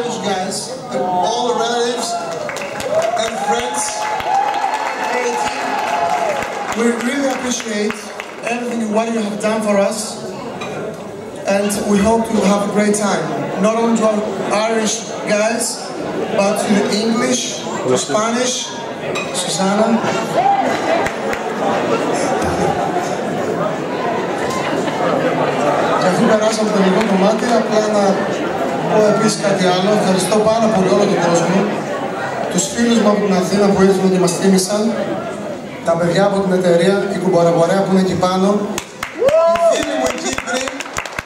all those guys, all the relatives and friends. We really appreciate everything what you have done for us, and we hope to have a great time. Not only to our Irish guys, but to the English, to Spanish, Susanna. Και αφού περάσαμε το ελληνικό κομμάτι, απλά να πω επίσης κάτι άλλο. Ευχαριστώ πάρα πολύ όλο τον κόσμο, τους φίλους μου από την Αθήνα που ήρθαν και μας θύμισαν, τα παιδιά από την εταιρεία, η κουμποραμπορέα που είναι εκεί πάνω, οι φίλοι μου οι Κύπροι,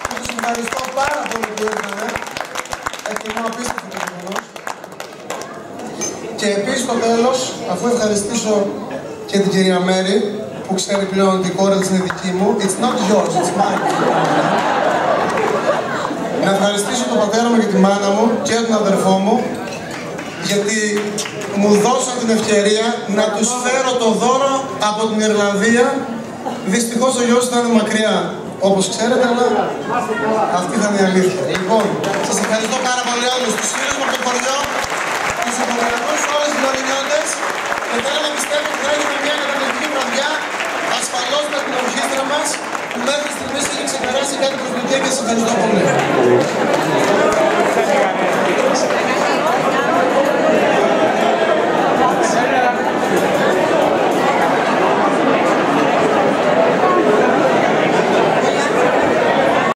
που τους ευχαριστώ πάρα πολύ που ήρθανε. Εκτιμώ απίστευτο το γεγονός. Και επίσης στο τέλος, αφού ευχαριστήσω και την κυρία Μέρη, που ξέρει πλέον ότι η κόρη της είναι δική μου, it's not yours, it's mine. Να ευχαριστήσω τον πατέρα μου και τη μάνα μου και τον αδερφό μου, γιατί μου δώσαν την ευκαιρία να τους φέρω το δώρο από την Ιρλανδία. Δυστυχώς ο γιος ήταν μακριά, όπως ξέρετε, αλλά αυτή ήταν η αλήθεια. Λοιπόν, σας ευχαριστώ πάρα πολύ όλους τους φίλους μου από το χωριό, τους οικογενειακούς, όλες τις Λωρινιώτες, και θέλω να πιστεύω ότι θα έγινε μια καταπληκτική βραδιά, ασφαλώς με την ορχήστρα μας, που μέχρι στιγμής έχει ξεπεράσει κάτι προσβλητή και σας ευχαριστώ πολύ.